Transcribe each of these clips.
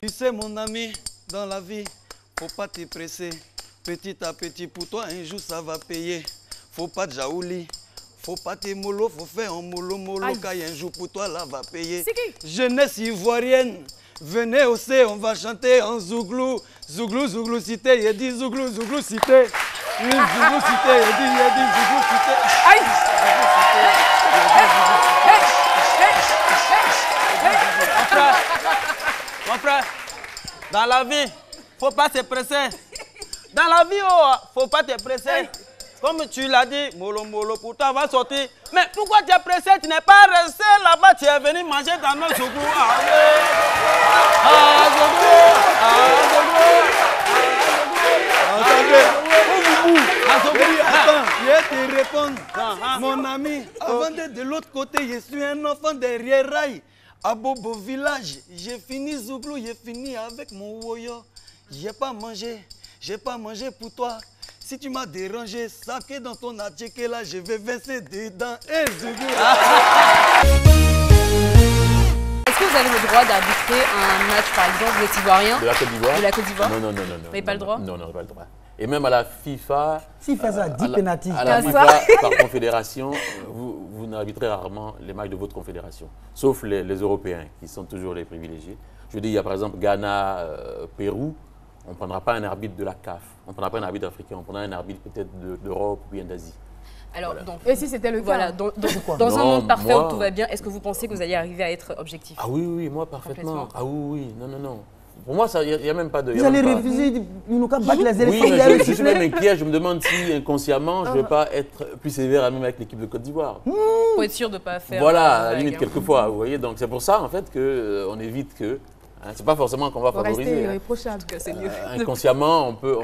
Tu sais mon ami, dans la vie, faut pas te presser. Petit à petit pour toi, un jour ça va payer. Faut pas de jaouli, faut pas te mollo, faut faire un mollo car un jour pour toi là va payer. Jeunesse ivoirienne, venez au C, on va chanter en zouglou. Zouglou, zouglou cité, il dit zouglou, zouglou cité. Zouglou cité, il dit zouglou cité. Aïe! Mon frère, dans la vie, faut pas se presser. Dans la vie, oh, faut pas te presser. Comme tu l'as dit, mollo mollo, pour toi va sortir. Mais pourquoi tu es pressé? Tu n'es pas resté là-bas, tu es venu manger dans nos zougous. Attends, je vais te répondre. Mon ami, avant d'être de l'autre côté, je suis un enfant derrière rail. À Bobo village, j'ai fini Zouglou, j'ai fini avec mon woyo. J'ai pas mangé pour toi. Si tu m'as dérangé, saké dans ton attiqué là, je vais verser dedans. Hey, Zouglou. Est-ce que vous avez le droit d'arbitrer un match, par exemple, vous êtes ivoirien? De la Côte d'Ivoire? De la Côte d'Ivoire? Non, non, non, non. Vous n'avez pas le droit? Non, non, pas le droit. Et même à la FIFA, s'il fait ça, 10 pénaltys. À la FIFA, par confédération, vous n'arbitrez rarement les matchs de votre confédération, sauf les Européens, qui sont toujours les privilégiés. Je veux dire, il y a par exemple Ghana, Pérou, on ne prendra pas un arbitre de la CAF, on ne prendra pas un arbitre africain, on prendra un arbitre peut-être d'Europe ou bien d'Asie. Alors, voilà. donc, et si c'était le cas, voilà, dans un monde parfait où tout va bien, est-ce que vous pensez que vous allez arriver à être objectif? Ah oui, oui, moi parfaitement. Ah oui, oui, non, non, non. Pour moi, il n'y a même pas de... Vous allez refuser, ils nous battre les éléphants. Oui, mais je suis même inquiet, je me demande si inconsciemment, je ne vais pas être plus sévère même avec l'équipe de Côte d'Ivoire. Pour être sûr de ne pas faire... Voilà, à la limite, quelquefois, vous voyez. Donc c'est pour ça, en fait, qu'on évite que... Hein, c'est pas forcément qu'on va favoriser. Rester irréprochable. En tout cas, c'est mieux. Inconsciemment, on peut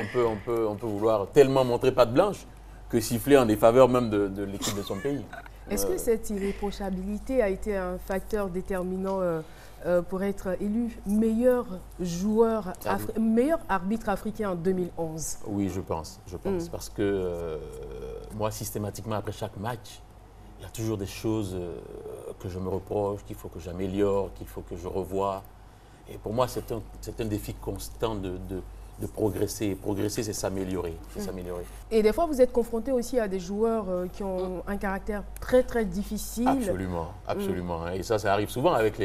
vouloir tellement montrer patte blanche que siffler en défaveur même de l'équipe de son pays. Est-ce que cette irréprochabilité a été un facteur déterminant pour être élu meilleur joueur, meilleur arbitre africain en 2011? Oui, je pense. Parce que moi, systématiquement, après chaque match, il y a toujours des choses que je me reproche, qu'il faut que j'améliore, qu'il faut que je revoie. Et pour moi, c'est un défi constant de progresser. Et progresser, c'est s'améliorer. Et des fois, vous êtes confronté aussi à des joueurs qui ont un caractère très, très difficile. Absolument, absolument. Et ça arrive souvent avec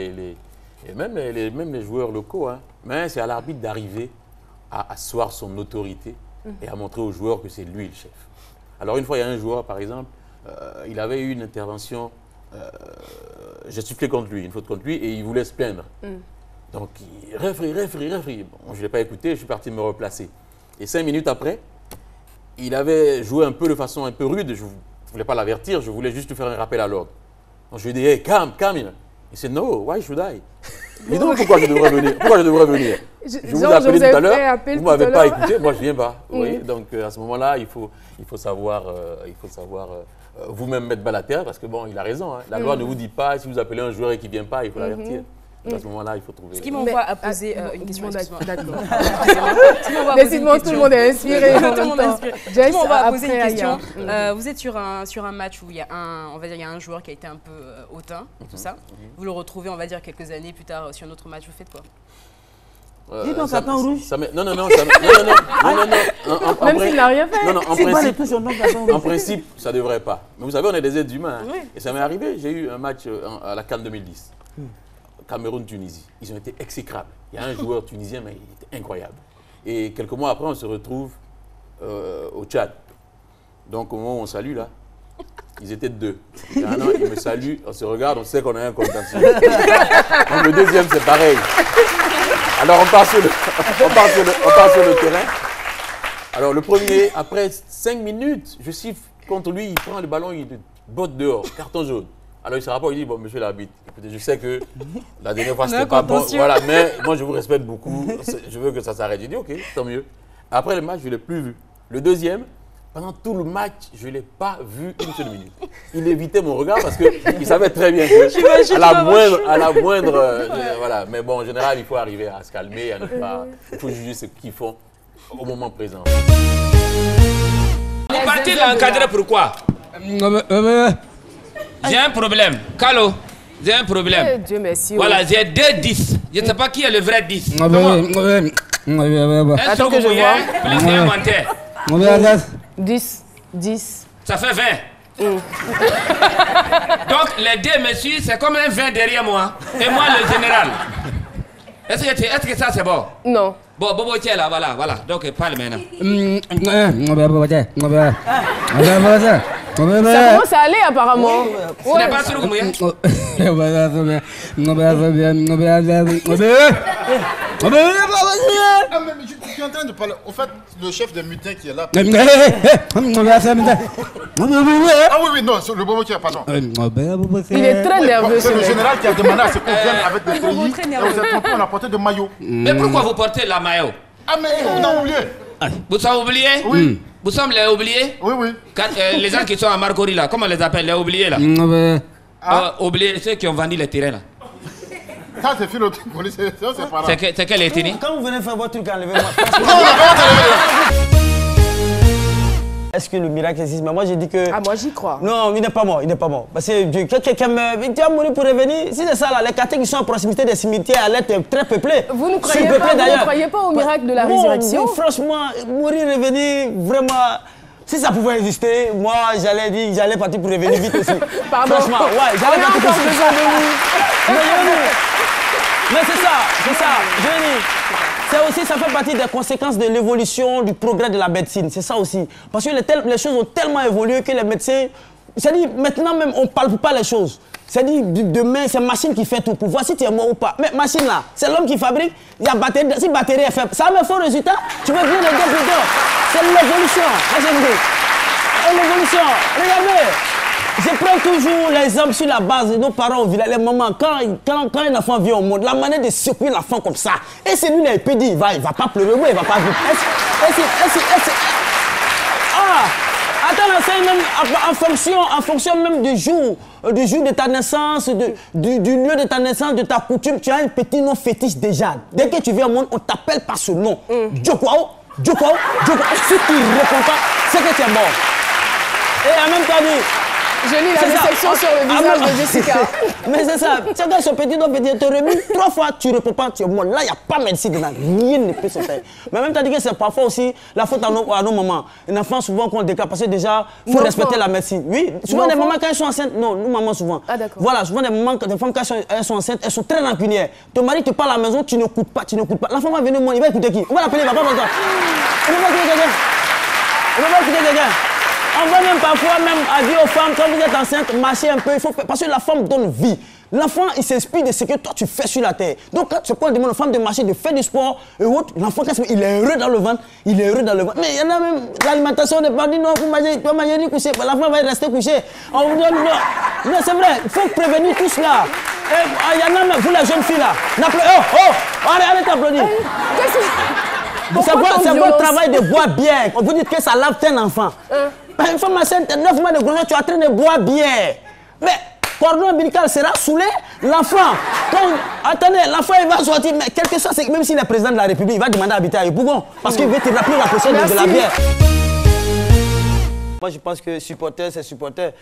même les joueurs locaux. Hein. Mais c'est à l'arbitre d'arriver à asseoir son autorité et à montrer aux joueurs que c'est lui le chef. Alors, une fois, il y a un joueur, par exemple, il avait eu une intervention, j'ai sifflé contre lui, une faute contre lui, et il voulait se plaindre. Donc, referee. Bon, je ne l'ai pas écouté, je suis parti me replacer. Et 5 minutes après, il avait joué un peu de façon un peu rude. Je ne voulais pas l'avertir, je voulais juste lui faire un rappel à l'ordre. Donc, je lui ai dit, hey, calm. Il dit, no, why should I? Et donc, pourquoi je devrais venir? Je vous ai appelé tout à l'heure, vous ne m'avez pas écouté, moi je ne viens pas. Vous voyez. Donc, à ce moment-là, il faut savoir vous-même mettre balle à terre, parce que bon, il a raison. Hein. La loi ne vous dit pas, si vous appelez un joueur et qu'il ne vient pas, il faut l'avertir. À ce moment-là, il faut trouver... Ce qui m'envoie à poser une question. D'accord. Décidément, tout le monde est inspiré. Tout le monde est inspiré. Ce qui m'envoie à poser une question. Vous êtes sur un match où il y a un joueur qui a été un peu hautain, tout ça. Vous le retrouvez, on va dire, quelques années plus tard sur un autre match. Vous faites quoi? Dis donc, carton rouge. Non. Même s'il n'a rien fait. En principe, ça ne devrait pas. Mais vous savez, on est des êtres humains. Et ça m'est arrivé, j'ai eu un match à la CAN 2010. Cameroun-Tunisie. Ils ont été exécrables. Il y a un joueur tunisien, mais il était incroyable. Et quelques mois après, on se retrouve au Tchad. Donc, au moment où on salue, là, ils étaient 2. Il y a un an, ils me saluent, on se regarde, on sait qu'on a un contentieux. Donc, le deuxième, c'est pareil. Alors, on part sur le terrain. Alors, le premier, après 5 minutes, je siffle contre lui, il prend le ballon, il botte dehors, carton jaune. Alors, il se rapporte, il dit, bon, monsieur l'arbitre, écoutez, je sais que la dernière fois, c'était pas bon. Voilà, mais moi, je vous respecte beaucoup. Je veux que ça s'arrête. Il dit, OK, tant mieux. Après le match, je ne l'ai plus vu. Le deuxième, pendant tout le match, je ne l'ai pas vu une seule minute. Il évitait mon regard parce qu'il savait très bien que à la moindre voilà. Mais bon, en général, il faut arriver à se calmer, à ne pas... Il faut juger ce qu'ils font au moment présent. Vous partez l'encadrer pourquoi? J'ai un problème. Calo, j'ai un problème. Dieu merci. Voilà, j'ai 2 10. Je ne sais pas qui est le vrai 10. Attends que je vois. Plus inventaire. 10, 10. Ça fait 20. Donc, les 2 messieurs, c'est comme un 20 derrière moi. Et moi, le général. Est-ce que ça, c'est bon? Non. Bon, Bobo, tiens là, voilà. Donc, parle maintenant. Ça commence à aller apparemment. Ce n'est pas sur le mouillé. Ah, mais je suis en train de parler. En fait, le chef des mutins qui est là. Ah oui, non, le Bobo qui est, pardon. Il est très nerveux. C'est le général qui a demandé à ce qu'on vienne avec des treillis. Et vous êtes trompé, on a porté de maillot. Mais pourquoi vous portez la maillot? Ah, mais on a oublié. Vous avez oublié? Oui. Vous sommes les oubliés? Oui. Les gens qui sont à Marcory là, comment on les appelle? Les oubliés là? Oubliés, ceux qui ont vendu les terrains là. Ça, c'est filo de police, c'est pas là. C'est quel est Quand vous venez faire votre truc, enlevez-moi. Est-ce que le miracle existe? Mais moi, j'ai dit que... Ah, moi, j'y crois. Non, il n'est pas mort, Parce que quelqu'un meurt, il doit mourir pour revenir. Si c'est ça, là, les quartiers qui sont à proximité des cimetières allaient être très peuplés. Vous ne croyez pas au miracle de la résurrection? Franchement, mourir, revenir, vraiment... Si ça pouvait exister, moi, j'allais partir pour revenir vite aussi. Pardon. Franchement, ouais, j'allais partir pour mais c'est ça, je veux dire. C'est aussi, ça fait partie des conséquences de l'évolution, du progrès de la médecine. C'est ça aussi. Parce que les choses ont tellement évolué que les médecins... C'est-à-dire, maintenant même, on ne parle pas les choses. C'est-à-dire, demain, c'est machine qui fait tout pour voir si tu es mort ou pas. Mais machine là, c'est l'homme qui fabrique. Il y a batterie, si batterie est faible, ça a un faux résultat. Tu veux bien le dire plus tard. C'est l'évolution. L'évolution. Regardez. Je prends toujours l'exemple sur la base de nos parents au village, les mamans, quand un enfant vient au monde, la manière de secouer l'enfant comme ça, et c'est lui qui peut dire, il va pas pleurer, oui, il va pas vivre. Attends, même en fonction même du jour de ta naissance, du lieu de ta naissance, de ta coutume, tu as un petit nom fétiche déjà. Dès que tu viens au monde, on t'appelle par ce nom. Djokwao. Si tu ne réponds pas, c'est que tu es mort. Et en même temps, je lis la déception sur le visage de Jessica. Mais c'est ça. Tu as son petit nom, petit, te remis 3 fois, tu ne réponds pas, tu es mort. Là, il n'y a pas de médecine dedans. Rien ne peut se faire. Mais même, tu as dit que c'est parfois aussi la faute à nos mamans. Les enfants, souvent, qu'on décale, parce que déjà, il faut respecter la médecine. Oui, souvent, les mamans, quand elles sont enceintes, non, nous, mamans, souvent. Ah, d'accord. Voilà, souvent, des femmes, quand elles sont enceintes, elles sont très rancunières. Ton mari te parle à la maison, tu n'écoutes pas. L'enfant va venir au monde, il va écouter qui? On va l'appeler, il va pas voir toi. On va écouter quelqu'un. On va même parfois dire aux femmes, quand vous êtes enceinte, marchez un peu, parce que la femme donne vie. L'enfant, il s'inspire de ce que toi tu fais sur la terre. Donc, quand on demande aux femmes de marcher, de faire du sport, et autres, l'enfant, il est heureux dans le ventre, Mais il y en a même, l'alimentation n'est pas dit, non, vous mangez couché, l'enfant va rester couché. On vous dit, non, c'est vrai, il faut prévenir tout cela. Il y en a même, vous les jeunes filles là, arrêtez d'applaudir. C'est votre travail de boire bien. On vous dit que ça lave un enfant. Une femme enceinte, 9 mois de grossesse, tu es en train de boire bien. Mais cordon ombilical sera saoulé. L'enfant, attendez, l'enfant il va sortir, mais quelque chose, même s'il est président de la République, il va demander à habiter à Yopougon. Parce qu'il veut te rappeler la pression de la bière. Moi, je pense que supporter, c'est supporter.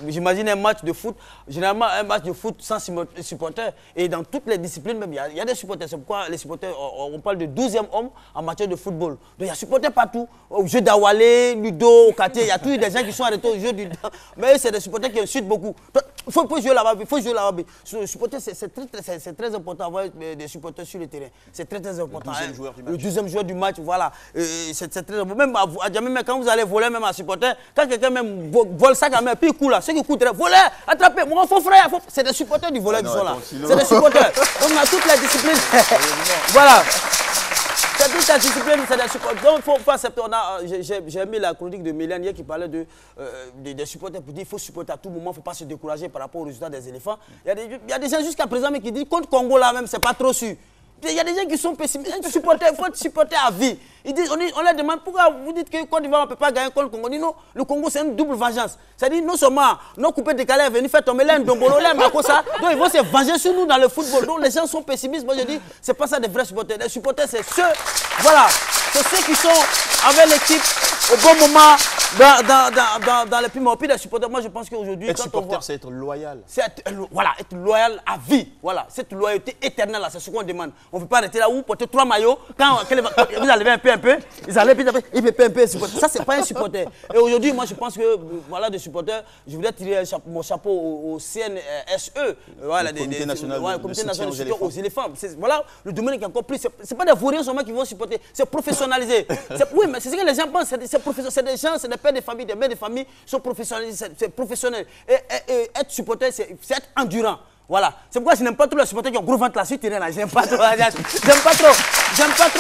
J'imagine un match de foot, généralement un match de foot sans supporter. Et dans toutes les disciplines, même, il y a des supporters. C'est pourquoi les supporters, on parle de 12e homme en matière de football. Donc, il y a supporters partout. Au jeu d'Awalé, Ludo, au quartier, il y a toujours des gens qui sont arrêtés au jeu du... Mais c'est des supporters qui insultent beaucoup. Il faut jouer là-bas, il faut jouer là-bas. Supporter, c'est très important d'avoir des supporters sur le terrain. C'est très important. Le deuxième joueur du match, voilà. C'est très important. Même à Djamé, quand vous allez voler même à supporter, quand quelqu'un même vole ça quand même, puis il court là, ceux qui courent, voler, attraper, mon faux frère, c'est des supporters du voleur qui sont là. C'est des supporters. Donc on a toutes les disciplines. Voilà. C'est toute la discipline, c'est des supporters. Donc il faut pas accepter. J'ai mis la chronique de Mélène hier qui parlait des supporters pour dire qu'il faut supporter à tout moment, il ne faut pas se décourager par rapport aux résultats des éléphants. Il y a des gens jusqu'à présent qui disent contre Congo là même, c'est pas trop sûr. Il y a des gens qui sont pessimistes. Il faut être supporter à vie. Ils disent, on leur demande pourquoi vous dites que Côte d'Ivoire ne peut pas gagner contre le Congo. On dit non, le Congo c'est une double vengeance. C'est-à-dire non seulement nos coupés décalés sont venus faire tomber l'un d'Ombolo, l'un Makosa, donc ils vont se venger sur nous dans le football. Donc les gens sont pessimistes. Moi je dis, c'est pas ça des vrais supporters. Les supporters c'est ceux, voilà, c'est ceux qui sont avec l'équipe au bon moment, dans les plus mauvais. Puis les supporters, moi je pense qu'aujourd'hui, être supporter, c'est être loyal. Voilà, être loyal à vie. Voilà, cette loyauté éternelle là, c'est ce qu'on demande. On ne veut pas rester là où porter 3 maillots. Quand vous allez un peu, ils allaient un peu, ça c'est pas un supporter. Et aujourd'hui, moi je pense que voilà des supporters, je voudrais tirer mon chapeau au CNSE, voilà, le comité national de soutien aux éléphants. Voilà, le domaine qui est encore plus. C'est pas des vauriens seulement qui vont supporter, c'est professionnalisé. Oui, mais c'est ce que les gens pensent, c'est des gens, c'est des pères de famille, des mères de famille sont professionnalisés, c'est professionnel. Et être supporter, c'est être endurant. Voilà. C'est pourquoi je n'aime pas trop les supporters qui ont gros ventre là sur le terrain là. J'aime pas trop. J'aime pas trop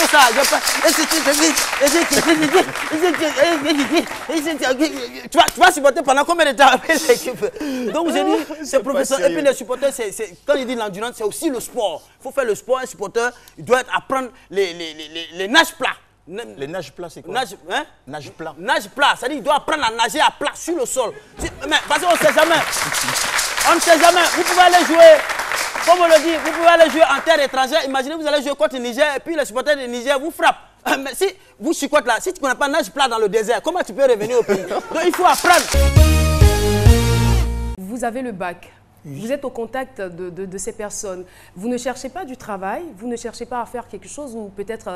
ça. Tu vas supporter pendant combien de temps avec l'équipe? Donc j'ai dit, c'est professionnel. Et puis les supporters, quand il dit l'endurance, c'est aussi le sport. Il faut faire le sport. Un supporter, il doit apprendre les nages plats. Les nages plats, c'est quoi? Nage plat. Nage plat, c'est-à-dire qu'il doit apprendre à nager à plat sur le sol. Mais parce qu'on ne sait jamais. On ne sait jamais. Vous pouvez aller jouer, comme on le dit, vous pouvez aller jouer en terre étrangère. Imaginez, vous allez jouer contre le Niger et puis les supporters du Niger vous frappent. Mais si vous chicotes là, si tu ne connais pas nage plat dans le désert, comment tu peux revenir au pays? Donc il faut apprendre. Vous avez le bac. Vous êtes au contact de ces personnes. Vous ne cherchez pas du travail, vous ne cherchez pas à faire quelque chose ou peut-être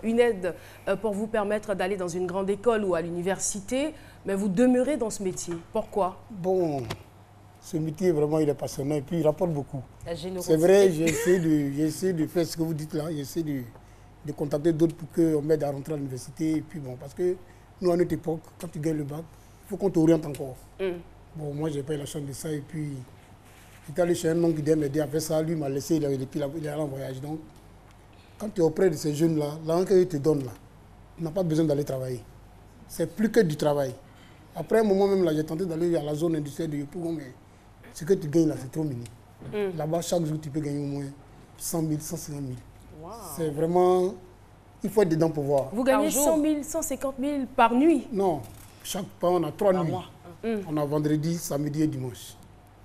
une aide pour vous permettre d'aller dans une grande école ou à l'université, mais vous demeurez dans ce métier. Pourquoi? Bon, ce métier, vraiment, il est passionnant et puis il rapporte beaucoup. C'est vrai, j'essaie de faire ce que vous dites là, j'essaie de contacter d'autres pour qu'on m'aide à rentrer à l'université. Et puis bon, parce que nous, à notre époque, quand tu gagnes le bac, il faut qu'on t'oriente encore. Bon, moi, j'ai pas eu la chance de ça et puis j'étais allé chez un oncle qui devait m'aider à faire ça. Lui m'a laissé, il est allé en voyage. Donc, quand tu es auprès de ces jeunes-là, l'argent qu'ils te donnent là, tu n'as pas besoin d'aller travailler. C'est plus que du travail. Après un moment même là, j'ai tenté d'aller à la zone industrielle de Yopougon, mais ce que tu gagnes là, c'est trop mini. Là-bas, chaque jour, tu peux gagner au moins 100 000, 150 000. Wow. C'est vraiment... Il faut être dedans pour voir. Vous gagnez 100 000, 150 000 par nuit? Non. Chaque fois, on a 3 nuits. On a vendredi, samedi et dimanche.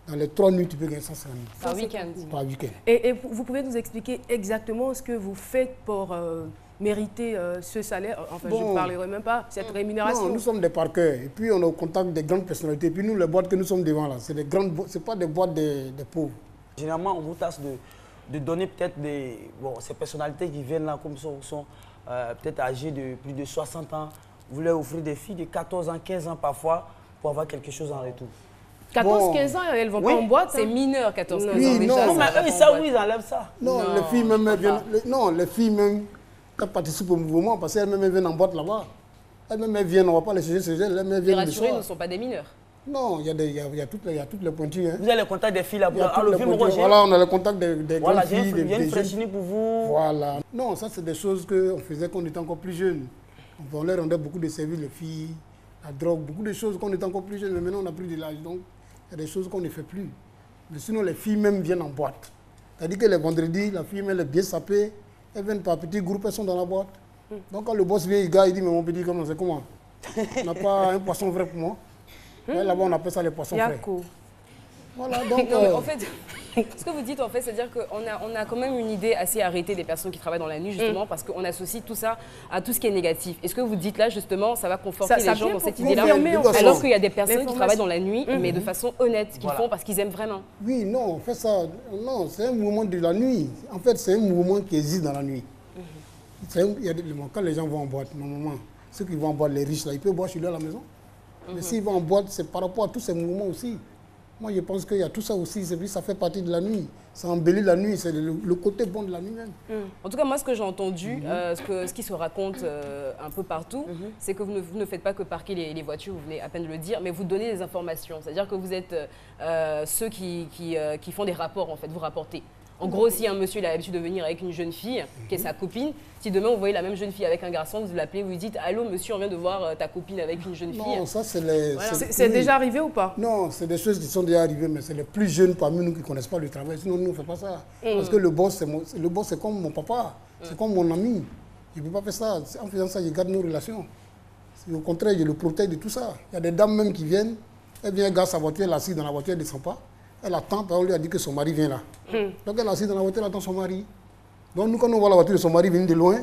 Dans les 3 nuits, tu peux gagner 150 000. Par week-end. Par week-end. Et vous pouvez nous expliquer exactement ce que vous faites pour mériter ce salaire? Enfin, bon, je ne parlerai même pas, cette rémunération. Non, nous sommes des parqueurs. Et puis, on est au contact des grandes personnalités. Et puis, nous, les boîtes que nous sommes devant, là, c'est des grandes, c'est pas des boîtes des pauvres. Généralement, on vous tâche de donner peut-être ces personnalités qui viennent là, comme sont peut-être âgées de plus de 60 ans. Vous leur offrez des filles de 14 ans, 15 ans parfois, pour avoir quelque chose en retour. 14-15 ans, elles vont pas en boîte. C'est mineur, 14-15 ans. Oui, non, mais eux, ça, oui, ils enlèvent ça. Non, les filles même viennent. Non, les filles même, elles participent au mouvement parce qu'elles-mêmes viennent en boîte là-bas. Elles-mêmes viennent, on ne va pas les juger chez elles, elles-mêmes viennent. Les rassurés ne sont pas des mineurs. Non, il y a toutes les pointures. Hein. Vous avez le contact des filles là, voilà, on a le contact des grandes filles. Il y a une fraîchine pour vous. Voilà. Non, ça c'est des choses qu'on faisait quand on était encore plus jeunes. On leur rendait beaucoup de services, les filles, la drogue, beaucoup de choses quand on était encore plus jeunes, mais maintenant on a pris de l'âge. Donc, il y a des choses qu'on ne fait plus. Mais sinon, les filles même viennent en boîte. C'est-à-dire que les vendredis, la fille même est bien sapée, elles viennent par petits groupes, elles sont dans la boîte. Donc quand le boss vient, il dit, mais mon petit, comment c'est comment? On n'a pas un poisson vrai pour moi. Là-bas, on appelle ça les poissons frais. Voilà, donc... Non, mais en fait, ce que vous dites, en fait, c'est-à-dire qu'on a quand même une idée assez arrêtée des personnes qui travaillent dans la nuit, justement, parce qu'on associe tout ça à tout ce qui est négatif. Et ce que vous dites là, justement, ça va conforter les gens dans cette idée-là, alors qu'il y a des personnes qui travaillent dans la nuit, mais de façon honnête, qu'ils font parce qu'ils aiment vraiment. Oui, non, on fait ça. Non, c'est un mouvement de la nuit. En fait, c'est un mouvement qui existe dans la nuit. Quand les gens vont en boîte, normalement, ceux qui vont en boîte, les riches, là, ils peuvent boire chez eux à la maison. Mais s'ils vont en boîte, c'est par rapport à tous ces mouvements aussi. Moi, je pense qu'il y a tout ça aussi, ça fait partie de la nuit. Ça embellit la nuit, c'est le côté bon de la nuit même. En tout cas, moi, ce que j'ai entendu, ce qui se raconte un peu partout, c'est que vous ne faites pas que parquer les voitures, vous venez à peine de le dire, mais vous donnez des informations. C'est-à-dire que vous êtes ceux qui font des rapports, en fait, vous rapportez. En gros, si un monsieur il a l'habitude de venir avec une jeune fille, qui est sa copine, si demain vous voyez la même jeune fille avec un garçon, vous l'appelez, vous lui dites « Allô monsieur, on vient de voir ta copine avec une jeune fille ». Non, ça c'est les... Voilà. C'est déjà arrivé ou pas? Non, c'est des choses qui sont déjà arrivées, mais c'est les plus jeunes parmi nous qui ne connaissent pas le travail. Sinon, nous, on ne fait pas ça. Parce que le boss, c'est comme mon papa, c'est comme mon ami. Je ne peux pas faire ça. En faisant ça, je garde nos relations. Au contraire, je le protège de tout ça. Il y a des dames même qui viennent, elle vient, elle garde sa voiture, elle assise dans la voiture, elle ne descend pas. Elle attend, on lui a dit que son mari vient là. Donc elle est assise dans la voiture, elle attend son mari. Donc nous, quand on voit la voiture de son mari venir de loin,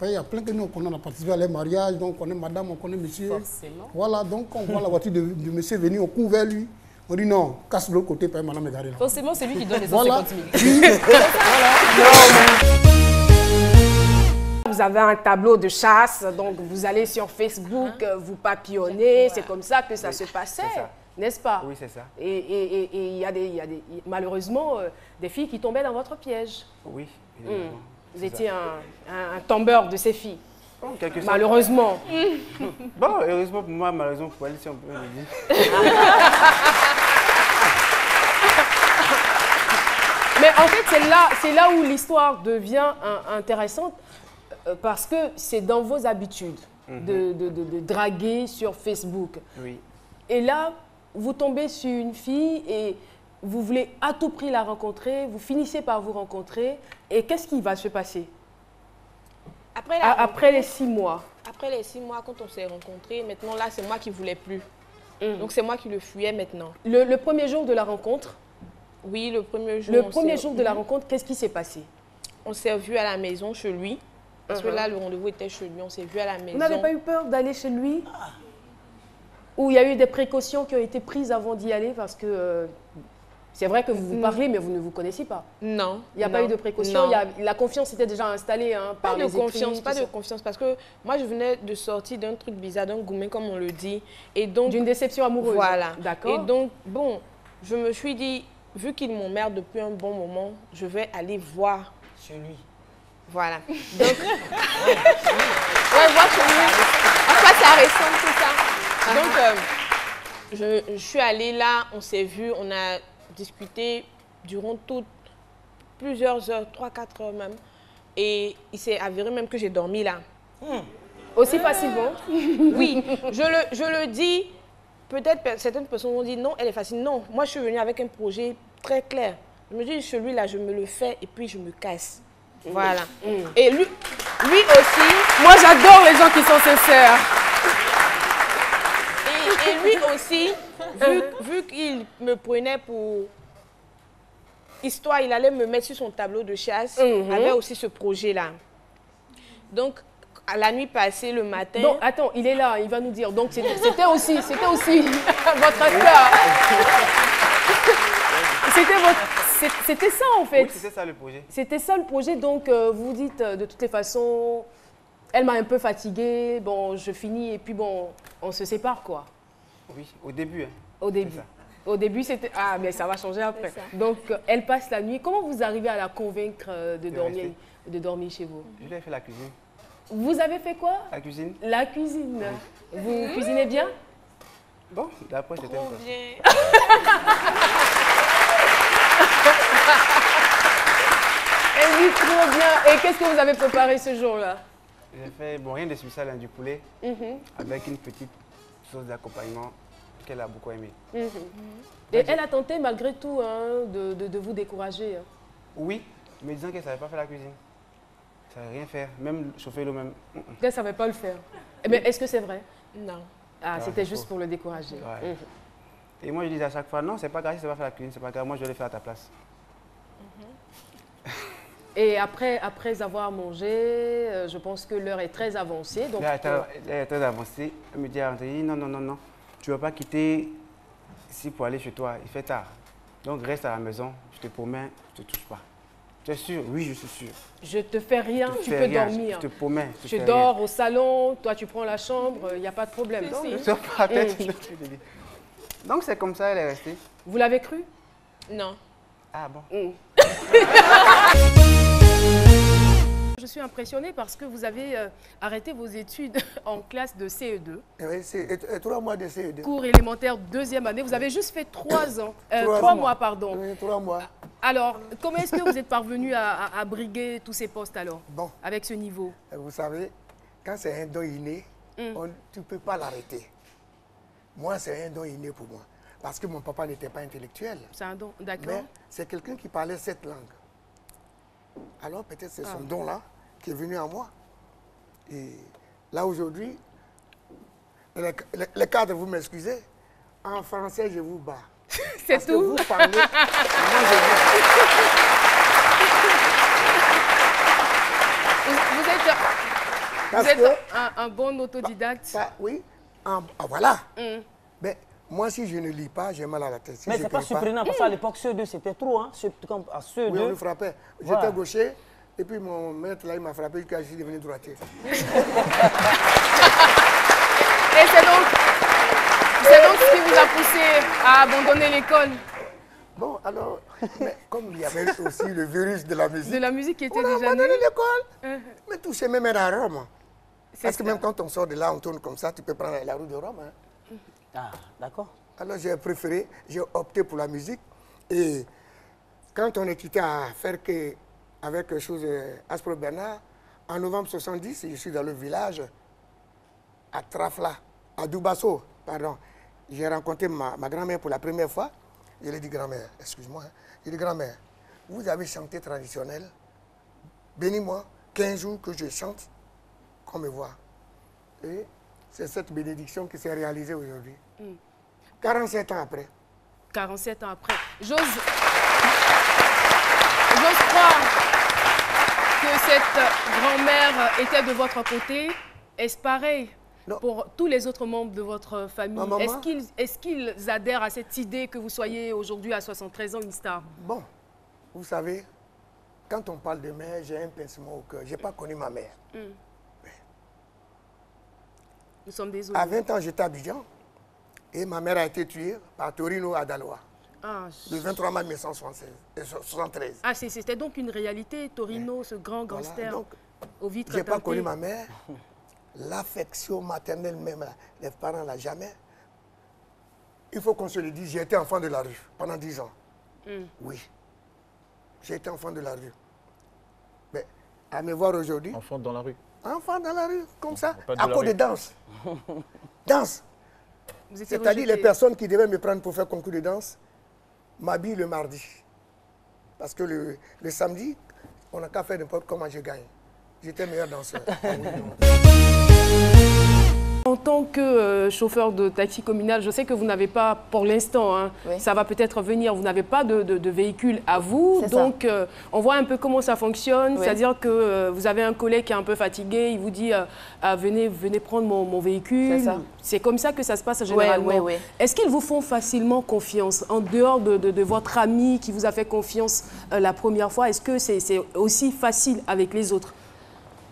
il y a plein que nous, on a participé à leur mariage, donc on connaît madame, on connaît monsieur. Forcément. Voilà, donc quand on voit la voiture de monsieur venir, on court vers lui. On dit non, casse de l'autre côté, pas madame est garée là. Forcément, c'est lui qui donne les 150 Voilà. 000. Vous avez un tableau de chasse, donc vous allez sur Facebook, vous papillonnez, c'est comme ça que ça se passait, n'est-ce pas? Oui, c'est ça. Et il y a malheureusement des filles qui tombaient dans votre piège. Oui, évidemment. Vous étiez un tombeur de ces filles. Bon, quelque sorte. Malheureusement. Bon, heureusement pour moi, malheureusement pour elle, si on peut le dire. Mais en fait, c'est là où l'histoire devient intéressante parce que c'est dans vos habitudes de draguer sur Facebook. Oui. Et là, vous tombez sur une fille et vous voulez à tout prix la rencontrer, vous finissez par vous rencontrer. Et qu'est-ce qui va se passer après les 6 mois? Après les 6 mois, quand on s'est rencontrés, maintenant là, c'est moi qui ne voulais plus. Donc c'est moi qui le fuyais maintenant. Le premier jour de la rencontre? Oui, le premier jour. Le premier jour de la rencontre, qu'est-ce qui s'est passé? On s'est vu à la maison chez lui. Parce que là, le rendez-vous était chez lui. On s'est vu à la maison. Vous n'avez pas eu peur d'aller chez lui? Ou il y a eu des précautions qui ont été prises avant d'y aller? Parce que c'est vrai que vous vous parlez, mais vous ne vous connaissez pas. Non. Il n'y a pas eu de précautions? La confiance était déjà installée par les écrits, pas de confiance, parce que moi, je venais de sortir d'un truc bizarre, d'un gourmet, comme on le dit. Et donc, d'une déception amoureuse? Voilà. D'accord. Et donc, bon, je me suis dit, vu qu'il m'emmerde depuis un bon moment, je vais aller voir chez lui. Voilà. Donc, ouais, voir chez lui. En fait, ça ressemble tout ça. Donc, je suis allée là, on s'est vu, on a discuté durant plusieurs heures, 3-4 heures même. Et il s'est avéré même que j'ai dormi là. Aussi facilement? Oui, je le dis. Peut-être certaines personnes vont dire non, elle est facile. Non, moi je suis venue avec un projet très clair. Je me dis, celui-là, je me le fais et puis je me casse. Voilà. Et lui aussi... Moi, j'adore les gens qui sont sincères. Et lui aussi, vu qu'il me prenait pour histoire, il allait me mettre sur son tableau de chasse, avait aussi ce projet-là. Donc, à la nuit passée, le matin... Donc, attends, il est là, il va nous dire. Donc, c'était aussi votre acteur. C'était ça, en fait. Oui, c'était ça le projet. C'était ça le projet. Donc, vous dites, de toutes les façons, elle m'a un peu fatiguée, bon, je finis et puis bon, on se sépare, quoi. Oui, au début. Hein. Au début. Au début, c'était... Ah, mais ça va changer après. Donc, elle passe la nuit. Comment vous arrivez à la convaincre de dormir chez vous? Je lui ai fait la cuisine. Vous avez fait quoi? La cuisine. La cuisine. Vous cuisinez bien? Bon, d'après, c'était trop bien. Elle dit trop bien. Et qu'est-ce que vous avez préparé ce jour-là? J'ai fait, bon, rien de spécial, hein, du poulet, avec une petite sauce d'accompagnement qu'elle a beaucoup aimé. Et elle a tenté malgré tout hein, de vous décourager. Hein. Oui, mais disant qu'elle ne savait pas faire la cuisine. Elle ne savait rien faire, même chauffer l'eau même. Elle ne savait pas le faire. Mais est-ce que c'est vrai? Non. Ah, c'était juste pour le décourager. Ouais. Et moi, je disais à chaque fois, non, c'est pas grave si tu ne sais pas faire la cuisine, c'est pas grave, moi je vais le faire à ta place. Et après avoir mangé, je pense que l'heure est très avancée. Donc elle est très avancée. Elle me dit, non, tu ne vas pas quitter ici pour aller chez toi, il fait tard. Donc reste à la maison, je te promets, je ne te touche pas. Tu es sûr? Oui, je suis sûr. Je te fais rien, tu peux dormir. Je te promets. Je dors au salon, toi tu prends la chambre, il n'y a pas de problème. Donc c'est comme ça, elle est restée. Vous l'avez cru? Non. Ah bon. Je suis impressionnée parce que vous avez arrêté vos études en classe de CE2. Oui, c'est 3 mois de CE2. Cours élémentaire, 2e année. Vous avez juste fait 3 ans. 3 mois, pardon. Oui, 3 mois. Alors, comment est-ce que vous êtes parvenu à briguer tous ces postes alors? Bon. Avec ce niveau? Vous savez, quand c'est un don inné, tu ne peux pas l'arrêter. Moi, c'est un don inné pour moi. Parce que mon papa n'était pas intellectuel. C'est un don, d'accord. Mais c'est quelqu'un qui parlait cette langue. Alors peut-être c'est son don-là qui est venu à moi. Et là aujourd'hui, les cadres, vous m'excusez, en français je vous bats. C'est tout. Vous parlez, moi vous êtes un bon autodidacte. Oui, voilà. Mais moi, si je ne lis pas, j'ai mal à la tête. Si mais c'est pas surprenant, parce qu'à l'époque, CE2, c'était trop. Hein? À CE2, oui, on me frappait. J'étais gaucher, et puis mon maître, là, il m'a frappé jusqu'à je suis devenu droitier. Et c'est donc ce qui vous a poussé à abandonner l'école? Bon, alors, mais comme il y avait aussi le virus de la musique. De la musique qui était déjà né. abandonné l'école. Mais tout c'est même à Rome. Parce que même quand on sort de là, on tourne comme ça, tu peux prendre la route de Rome. Hein. Ah, d'accord. Alors j'ai préféré, j'ai opté pour la musique. Et quand on est quitté à faire avec quelque chose Aspro Bernard, en novembre 70, je suis dans le village, à Trafla, à Dubasso, pardon. J'ai rencontré ma grand-mère pour la première fois. Je lui ai dit, grand-mère, excuse-moi, je lui ai dit, grand-mère, vous avez chanté traditionnel, bénis-moi, 15 jours que je chante, qu'on me voit. Et c'est cette bénédiction qui s'est réalisée aujourd'hui. 47 ans après. 47 ans après. J'ose croire que cette grand-mère était de votre côté. Est-ce pareil pour tous les autres membres de votre famille? Est-ce qu'ils adhèrent à cette idée que vous soyez aujourd'hui à 73 ans une star? Bon, vous savez, quand on parle de mère, j'ai un pincement au cœur. Je n'ai pas connu ma mère. Nous sommes désolés. À 20 ans, j'étais à Abidjan et ma mère a été tuée par Torino Adaloa. Le 23 mars 1973. Ah, c'était donc une réalité, Torino, ce grand gangster au vitre teintées. Je n'ai pas connu ma mère. L'affection maternelle même, les parents ne l'ont jamais. Il faut qu'on se le dise, j'ai été enfant de la rue pendant 10 ans. Oui, j'ai été enfant de la rue. Mais à me voir aujourd'hui... Enfant dans la rue. Enfant dans la rue, comme ça, à cause de danse. Danse. C'est-à-dire les personnes qui devaient me prendre pour faire concours de danse m'habillent le mardi. Parce que le samedi, on n'a qu'à faire n'importe comment je gagne. J'étais meilleur danseur. En tant que chauffeur de taxi communal, je sais que vous n'avez pas, pour l'instant, hein, ça va peut-être venir, vous n'avez pas de véhicule à vous. Donc, on voit un peu comment ça fonctionne. C'est-à-dire que vous avez un collègue qui est un peu fatigué, il vous dit venez prendre mon véhicule. C'est comme ça que ça se passe généralement. Est-ce qu'ils vous font facilement confiance? En dehors de votre ami qui vous a fait confiance la première fois, est-ce que c'est aussi facile avec les autres?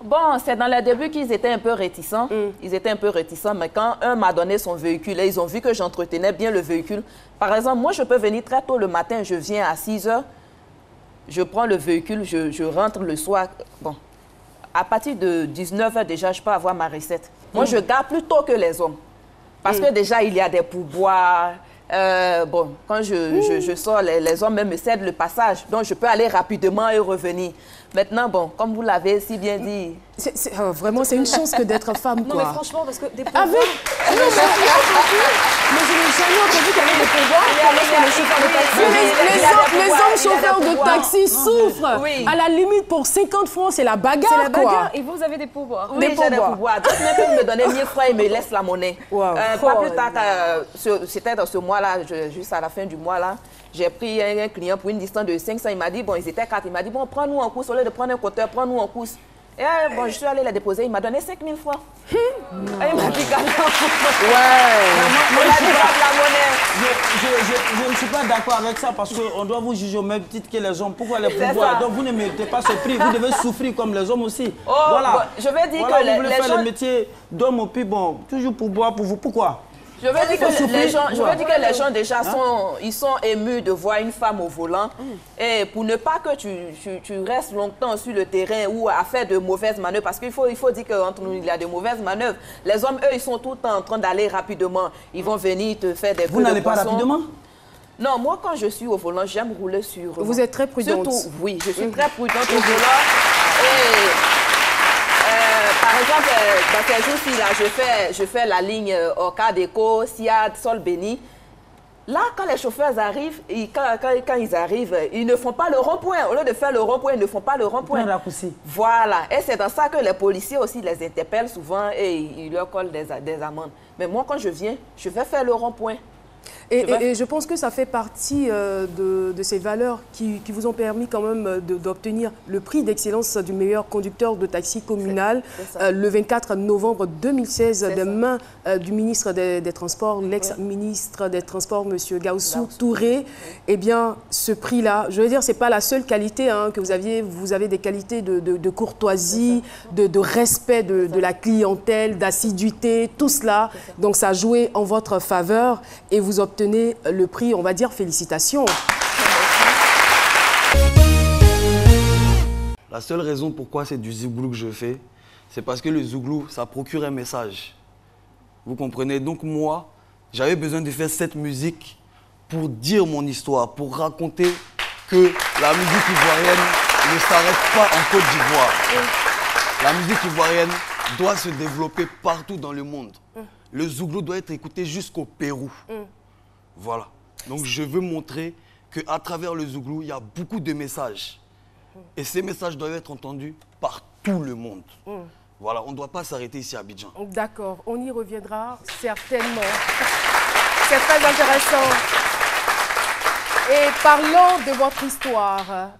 Bon, c'est dans les débuts qu'ils étaient un peu réticents. Ils étaient un peu réticents, mais quand un m'a donné son véhicule et ils ont vu que j'entretenais bien le véhicule. Par exemple, moi, je peux venir très tôt le matin, je viens à 6 h, je prends le véhicule, je rentre le soir. Bon, à partir de 19 h déjà, je peux avoir ma recette. Moi, je garde plus tôt que les hommes. Parce que déjà, il y a des pourboires. Bon, quand je sors, les hommes même me cèdent le passage. Donc, je peux aller rapidement et revenir. Maintenant, bon, comme vous l'avez si bien dit... Vraiment, c'est une chance que d'être femme, quoi. Non, mais franchement, parce que des pourboires... Avec... Non, mais je n'ai jamais entendu qu'il y avait des pourboires. Les hommes chauffeurs de taxi souffrent. À la limite, pour 50 francs, c'est la bagarre, c'est la bagarre. Et vous avez des pourboires? Oui, j'ai des pourboires. D'autres même peuvent me donner 1000 francs et me laissent la monnaie. Pas plus tard, c'était dans ce mois-là, juste à la fin du mois, là. J'ai pris un client pour une distance de 500. Il m'a dit, bon, ils étaient 4. Il m'a dit, bon, prends-nous en course. Au lieu de prendre un compteur, prends-nous en course. Et bon, je suis allée la déposer. Il m'a donné 5000 francs. Et il m'a dit, la monnaie. Je ne suis pas d'accord avec ça parce qu'on doit vous juger au même titre que les hommes. Pourquoi les pourboires? Donc vous ne méritez pas ce prix. Vous devez souffrir comme les hommes aussi. Voilà. Bon, je vais dire que vous voulez faire le métier d'homme au plus bon. Toujours pourboire pour vous. Pourquoi? Je veux dire que les gens déjà sont émus de voir une femme au volant. Et pour ne pas que tu restes longtemps sur le terrain ou à faire de mauvaises manœuvres, parce qu'il faut dire qu'entre nous, il y a de mauvaises manœuvres. Les hommes, eux, ils sont tout le temps en train d'aller rapidement. Ils vont venir te faire des coups de poisson. Vous n'allez pas rapidement? Non, moi, quand je suis au volant, j'aime rouler sur... Vous êtes très prudente. Surtout, oui, je suis très prudente au volant. Et... par exemple, dans ces jours-ci, là, je fais la ligne Orca-Déco, Siad, Sol Béni. Là, quand les chauffeurs arrivent, quand ils arrivent, ils ne font pas le rond-point. Au lieu de faire le rond-point, ils ne font pas le rond-point. Voilà. Et c'est dans ça que les policiers aussi les interpellent souvent et ils leur collent des amendes. Mais moi, quand je viens, je vais faire le rond-point. Et je pense que ça fait partie de ces valeurs qui vous ont permis quand même d'obtenir le prix d'excellence du meilleur conducteur de taxi communal le 24 novembre 2016 des mains du ministre des Transports, l'ex-ministre des Transports, M. Gaussou Touré. Eh bien, ce prix-là, je veux dire, ce n'est pas la seule qualité que vous aviez. Vous avez des qualités de courtoisie, de respect de la clientèle, d'assiduité, tout cela. Donc, ça a joué en votre faveur et vous obtenez le prix, on va dire, félicitations. La seule raison pourquoi c'est du zouglou que je fais, c'est parce que le zouglou, ça procure un message. Vous comprenez? Donc moi, j'avais besoin de faire cette musique pour dire mon histoire, pour raconter que la musique ivoirienne ne s'arrête pas en Côte d'Ivoire. La musique ivoirienne doit se développer partout dans le monde. Le zouglou doit être écouté jusqu'au Pérou. Voilà. Donc je veux montrer qu'à travers le zouglou, il y a beaucoup de messages. Et ces messages doivent être entendus par tout le monde. Voilà, on ne doit pas s'arrêter ici à Abidjan. D'accord, on y reviendra certainement. C'est très intéressant. Et parlons de votre histoire.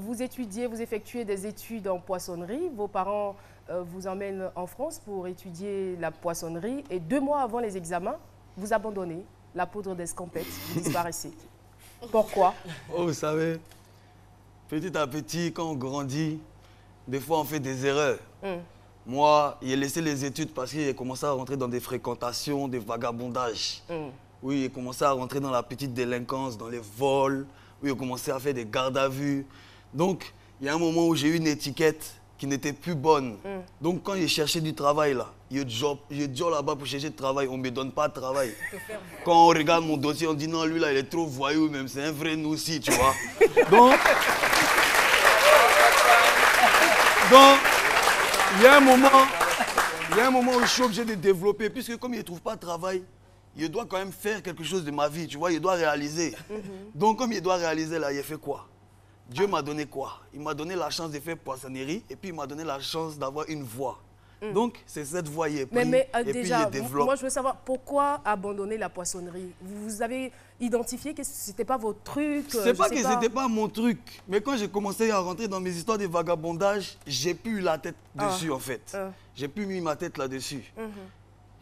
Vous étudiez, vous effectuez des études en poissonnerie. Vos parents vous emmènent en France pour étudier la poissonnerie. Et 2 mois avant les examens, vous abandonnez la poudre d'escampette, vous disparaissez. Pourquoi? Oh, vous savez, petit à petit, quand on grandit, des fois on fait des erreurs. Moi, j'ai laissé les études parce que j'ai commencé à rentrer dans des fréquentations, des vagabondages. Oui, j'ai commencé à rentrer dans la petite délinquance, dans les vols. Oui, j'ai commencé à faire des gardes à vue. Donc, il y a un moment où j'ai eu une étiquette qui n'était plus bonne. Donc, quand j'ai cherché du travail, là, je job là-bas pour chercher du travail, on ne me donne pas de travail. Quand on regarde mon dossier, on dit non, lui là, il est trop voyou, même c'est un vrai nous aussi, tu vois. Donc, il y a un moment où je suis obligé de développer, puisque comme il ne trouve pas de travail, il doit quand même faire quelque chose de ma vie, tu vois, il doit réaliser. Donc, comme il doit réaliser, là, il a fait quoi? Dieu m'a donné quoi? Il m'a donné la chance de faire poissonnerie et puis il m'a donné la chance d'avoir une voix. Donc, c'est cette voix qui est prise et déjà, puis il développe. Moi, je veux savoir pourquoi abandonner la poissonnerie? Vous avez identifié que ce n'était pas votre truc? C'est pas que ce n'était pas mon truc. Mais quand j'ai commencé à rentrer dans mes histoires de vagabondage, j'ai plus eu la tête dessus, en fait. J'ai plus mis ma tête là-dessus.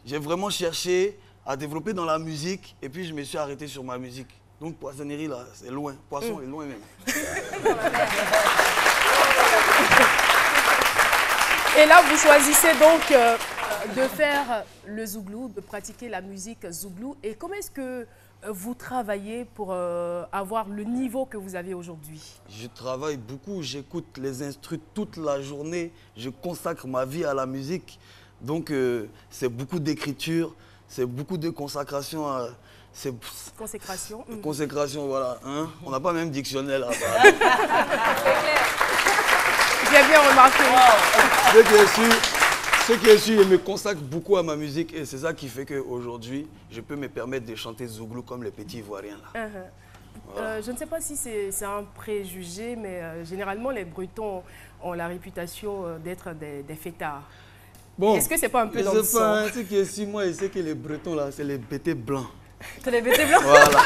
J'ai vraiment cherché à développer dans la musique et puis je me suis arrêté sur ma musique. Donc, poissonnerie, là, c'est loin. Poisson est loin même. Et là, vous choisissez donc de faire le zouglou, de pratiquer la musique zouglou. Et comment est-ce que vous travaillez pour avoir le niveau que vous avez aujourd'hui? Je travaille beaucoup, j'écoute les instrus toute la journée. Je consacre ma vie à la musique. Donc, c'est beaucoup d'écriture, c'est beaucoup de consécration. Consécration. Consécration, voilà. Hein? On n'a pas même dictionnaire là-bas. C'est clair. J'ai bien remarqué. Ce qui est sûr, je me consacre beaucoup à ma musique et c'est ça qui fait qu'aujourd'hui, je peux me permettre de chanter zouglou comme les petits Ivoiriens là. Voilà. Je ne sais pas si c'est un préjugé, mais généralement les Bretons ont la réputation d'être des fêtards. Bon, est-ce que c'est pas un peu dans le sang? Hein, ce qui est sûr, moi, je sais que les Bretons là, c'est les bêtés blancs. C'est les bêtés blancs? Voilà.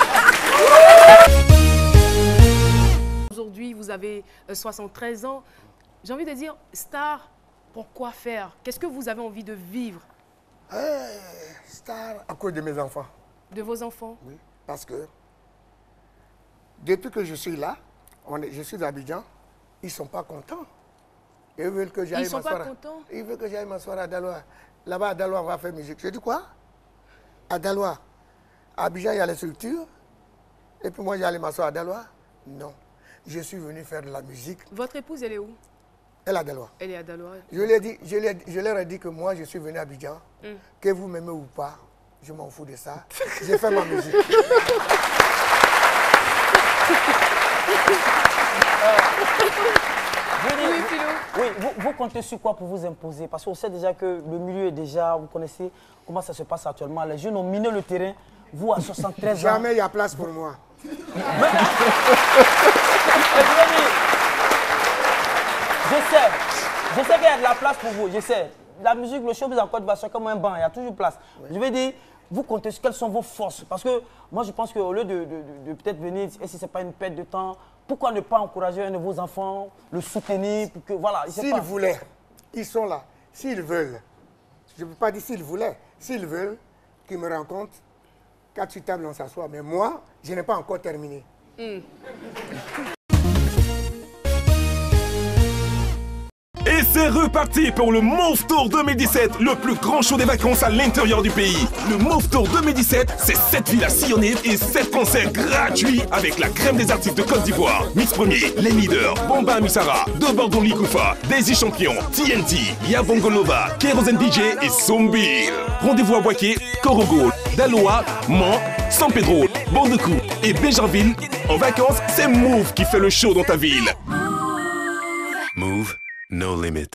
Aujourd'hui, vous avez 73 ans. J'ai envie de dire, star, pourquoi faire? Qu'est-ce que vous avez envie de vivre? Star, à cause de mes enfants. De vos enfants? Oui, parce que depuis que je suis là, je suis à Abidjan, ils ne sont pas contents. Ils veulent que j'aille m'asseoir. Ils sont pas contents? Ils veulent que j'aille m'asseoir à Daloa. Là-bas, à Daloa, on va faire musique. Je dis quoi? À Daloa. À Abidjan, il y a les structures. Et puis moi, j'allais m'asseoir à Daloa. Non. Je suis venu faire de la musique. Votre épouse, elle est où? Elle est à Daloa. Elle est à Daloa. Je leur ai dit que moi, je suis venu à Abidjan. Que vous m'aimez ou pas, je m'en fous de ça. J'ai fait ma musique. Oui, vous comptez sur quoi pour vous imposer? Parce qu'on sait déjà que le milieu est déjà, vous connaissez comment ça se passe actuellement. Les jeunes ont miné le terrain. Vous, à 73 ans... Jamais il y a place pour moi. Je sais qu'il y a de la place pour vous, je sais. La musique, le showbiz en Côte d'Ivoire, c'est comme un banc, il y a toujours place. Oui. Je veux dire, vous comptez sur quelles sont vos forces? Parce que moi, je pense qu'au lieu de peut-être venir, et si ce n'est pas une perte de temps, pourquoi ne pas encourager un de vos enfants, le soutenir pour que, voilà, s'ils voulaient, ils sont là. S'ils veulent, je ne peux pas dire s'ils voulaient, s'ils veulent, qu'ils me rencontrent, qu'à tu table, on s'assoit. Mais moi, je n'ai pas encore terminé. Et c'est reparti pour le Move Tour 2017, le plus grand show des vacances à l'intérieur du pays. Le Move Tour 2017, c'est 7 villes à sillonner et 7 concerts gratuits avec la crème des artistes de Côte d'Ivoire. Mix Premier, Les Leaders, Bomba Misara, De Bordon Likoufa, Daisy Champion, TNT, Yabongo Nova, Kerosene DJ et Sombil. Rendez-vous à Boaké, Korogo, Daloa, Mans, San Pedro, Bordecou et Béjarville. En vacances, c'est Move qui fait le show dans ta ville. Move. No limit.